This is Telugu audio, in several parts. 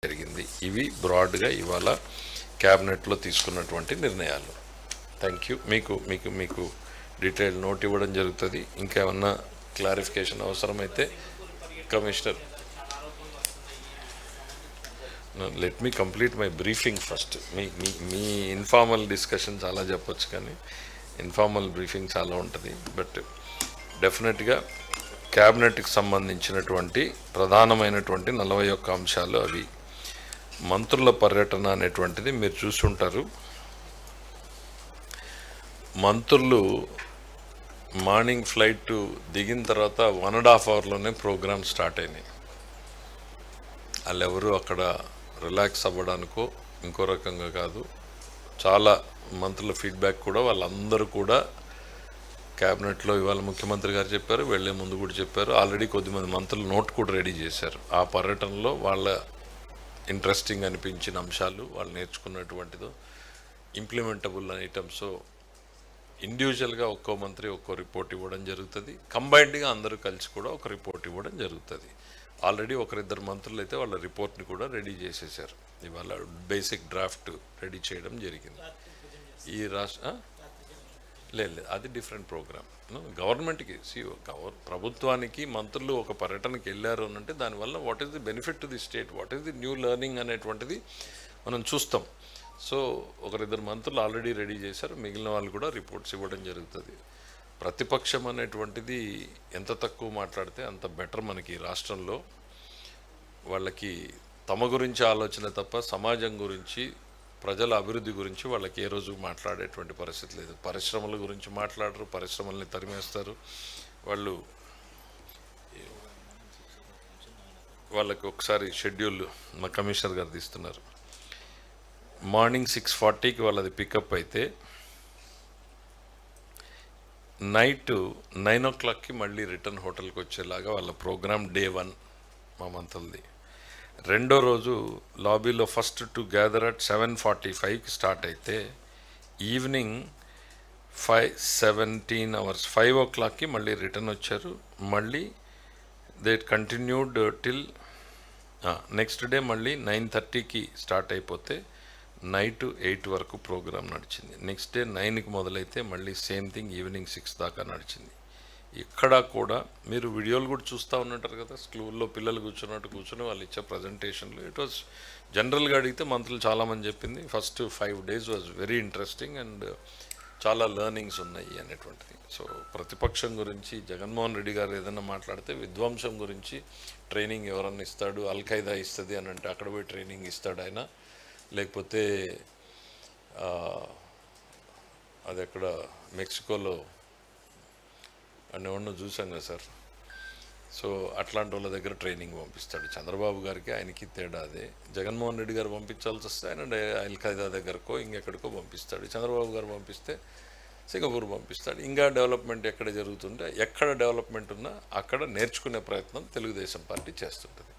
జరిగింది. ఇవి బ్రాడ్గా ఇవాళ క్యాబినెట్లో తీసుకున్నటువంటి నిర్ణయాలు. Thank you. మీకు మీకు మీకు డీటెయిల్ నోట్ ఇవ్వడం జరుగుతుంది. ఇంకేమన్నా క్లారిఫికేషన్ అవసరమైతే commissioner let me complete my briefing first. Me informal discussion చాలా చెప్పొచ్చు, కానీ ఇన్ఫార్మల్ బ్రీఫింగ్ చాలా ఉంటుంది. బట్ డెఫినెట్గా క్యాబినెట్కి సంబంధించినటువంటి ప్రధానమైనటువంటి 41 అంశాలు అవి. మంత్రుల పర్యటన అనేటువంటిది మీరు చూస్తుంటారు. మంత్రులు మార్నింగ్ ఫ్లైట్ దిగిన తర్వాత 1.5 అవర్లోనే ప్రోగ్రామ్ స్టార్ట్ అయినాయి. వాళ్ళెవరూ అక్కడ రిలాక్స్ అవ్వడానికో ఇంకో రకంగా కాదు. చాలా మంత్రుల ఫీడ్బ్యాక్ కూడా వాళ్ళందరూ కూడా క్యాబినెట్లో ఇవాళ ముఖ్యమంత్రి గారు చెప్పారు, వెళ్లే ముందు కూడా చెప్పారు. ఆల్రెడీ కొద్దిమంది మంత్రులు నోట్ కూడా రెడీ చేశారు. ఆ పర్యటనలో వాళ్ళ ఇంట్రెస్టింగ్ అనిపించిన అంశాలు, వాళ్ళు నేర్చుకున్నటువంటిదో ఇంప్లిమెంటబుల్ ఐటమ్స్ ఇండివిజువల్గా ఒక్కో మంత్రి ఒక్కో రిపోర్ట్ ఇవ్వడం జరుగుతుంది. కంబైన్డ్గా అందరూ కలిసి కూడా ఒక రిపోర్ట్ ఇవ్వడం జరుగుతుంది. ఆల్రెడీ ఒకరిద్దరు మంత్రులు అయితే వాళ్ళ రిపోర్ట్ని కూడా రెడీ చేసేసారు. ఇవాళ బేసిక్ డ్రాఫ్ట్ రెడీ చేయడం జరిగింది. ఈ రాష్ట్ర లేదు, అది డిఫరెంట్ ప్రోగ్రామ్. గవర్నమెంట్కి ప్రభుత్వానికి మంత్రులు ఒక పర్యటనకి వెళ్ళారు అని అంటే దానివల్ల what is the benefit to the state, what is the new learning అనేటువంటిది మనం చూస్తాం. సో ఒకరిద్దరు మంత్రులు ఆల్రెడీ రెడీ చేశారు, మిగిలిన వాళ్ళు కూడా రిపోర్ట్స్ ఇవ్వడం జరుగుతుంది. ప్రతిపక్షం అనేటువంటిది ఎంత తక్కువ మాట్లాడితే అంత బెటర్. మనకి రాష్ట్రంలో వాళ్ళకి తమ గురించి ఆలోచన తప్ప సమాజం గురించి, ప్రజల అభివృద్ధి గురించి వాళ్ళకి ఏ రోజు మాట్లాడేటువంటి పరిస్థితి లేదు. పరిశ్రమల గురించి మాట్లాడరు, పరిశ్రమల్ని తరిమేస్తారు. వాళ్ళకి ఒకసారి షెడ్యూల్ మా కమిషనర్ గారు తీస్తున్నారు. మార్నింగ్ 6:40కి వాళ్ళది పికప్ అయితే నైట్ 9 o'clockకి మళ్ళీ రిటర్న్ హోటల్కి వచ్చేలాగా వాళ్ళ ప్రోగ్రామ్ డే 1 మా మంత్రులది. రెండో రోజు లాబీలో ఫస్ట్ టు గ్యాదర్ అట్ 7:45కి స్టార్ట్ అయితే ఈవినింగ్ 17 hours 5 o'clockకి మళ్ళీ రిటర్న్ వచ్చారు. మళ్ళీ they continued till next day మళ్ళీ 9:30కి స్టార్ట్ అయిపోతే నైట్ 8 వరకు ప్రోగ్రామ్ నడిచింది. నెక్స్ట్ డే 9కి మొదలైతే మళ్ళీ సేమ్ థింగ్ ఈవినింగ్ 6 దాకా నడిచింది. ఇక్కడ కూడా మీరు వీడియోలు కూడా చూస్తూ ఉన్నట్టారు కదా, స్కూల్లో పిల్లలు కూర్చుని వాళ్ళు ఇచ్చే ప్రజెంటేషన్లు. ఇట్ వాజ్ జనరల్గా అడిగితే మంత్రులు చాలామంది చెప్పింది first 5 days was very interesting and చాలా లెర్నింగ్స్ ఉన్నాయి అనేటువంటిది. సో ప్రతిపక్షం గురించి జగన్మోహన్ రెడ్డి గారు ఏదైనా మాట్లాడితే విధ్వంసం గురించి ట్రైనింగ్ ఎవరన్నా ఇస్తాడు, అల్ఖైదా ఇస్తుంది అని అంటే అక్కడ పోయి ట్రైనింగ్ ఇస్తాడు ఆయన. లేకపోతే అది ఎక్కడ మెక్సికోలో అని ఎవరినో చూసాం కదా సార్. సో అట్లాంటి వాళ్ళ దగ్గర ట్రైనింగ్ పంపిస్తాడు. చంద్రబాబు గారికి ఆయనకి తేడా అదే. జగన్మోహన్ రెడ్డి గారు పంపించాల్సి వస్తే ఆయన అల్ఖైదా దగ్గరకో ఇంకెక్కడికో పంపిస్తాడు. చంద్రబాబు గారు పంపిస్తే సింగపూర్ పంపిస్తాడు. ఇంకా డెవలప్మెంట్ ఎక్కడ జరుగుతుంటే, ఎక్కడ డెవలప్మెంట్ ఉన్నా అక్కడ నేర్చుకునే ప్రయత్నం తెలుగుదేశం పార్టీ చేస్తుంటుంది.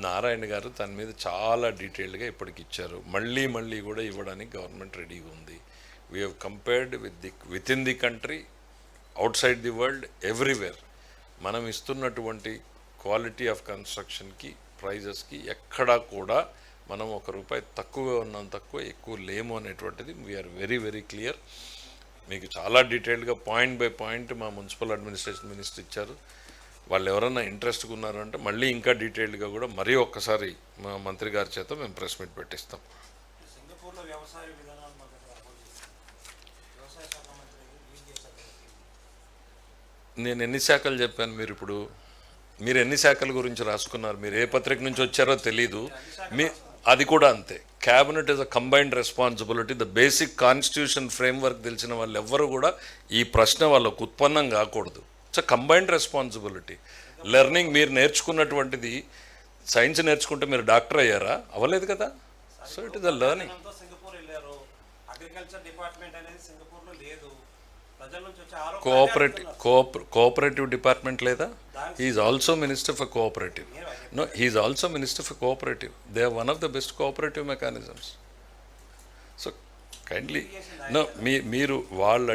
నారాయణ గారు దాని మీద చాలా డీటెయిల్డ్గా ఇప్పటికి ఇచ్చారు. మళ్ళీ కూడా ఇవ్వడానికి గవర్నమెంట్ రెడీగా ఉంది. We have compared with in the country, out side the world, everywhere. మనం ఇస్తున్నటువంటి క్వాలిటీ ఆఫ్ కన్స్ట్రక్షన్కి, ప్రైజెస్కి ఎక్కడా కూడా మనం ₹1 తక్కువగా ఉన్నాం, ఎక్కువ లేము అనేటువంటిది వీఆర్ వెరీ వెరీ క్లియర్. మీకు చాలా డీటెయిల్డ్గా పాయింట్ బై పాయింట్ మా మున్సిపల్ అడ్మినిస్ట్రేషన్ మినిస్టర్ ఇచ్చారు. వాళ్ళు ఎవరన్నా ఇంట్రెస్ట్గా ఉన్నారంటే మళ్ళీ ఇంకా డీటెయిల్డ్గా కూడా మరీ ఒక్కసారి మా మంత్రి గారి చేత మేము ప్రెస్ మీట్ పెట్టిస్తాం. నేను ఎన్ని శాఖలు చెప్పాను? మీరు ఎన్ని శాఖల గురించి రాసుకున్నారు? మీరు ఏ పత్రిక నుంచి వచ్చారో తెలీదు. అది కూడా అంతే. Cabinet is a combined responsibility. The basic constitution framework తెలిసిన వాళ్ళు ఎవ్వరు కూడా ఈ ప్రశ్న వాళ్ళకు ఉత్పన్నం కాకూడదు. It's a combined responsibility. Learning మీరు నేర్చుకున్నటువంటిది, సైన్స్ నేర్చుకుంటే మీరు డాక్టర్ అయ్యారా? అవ్వలేదు కదా. So it is a learning. Cooperative department లేదా? He's also minister for cooperative. No, he's also minister for cooperative. They are one of the best cooperative mechanisms. So kindly know, మీరు వాళ్ళు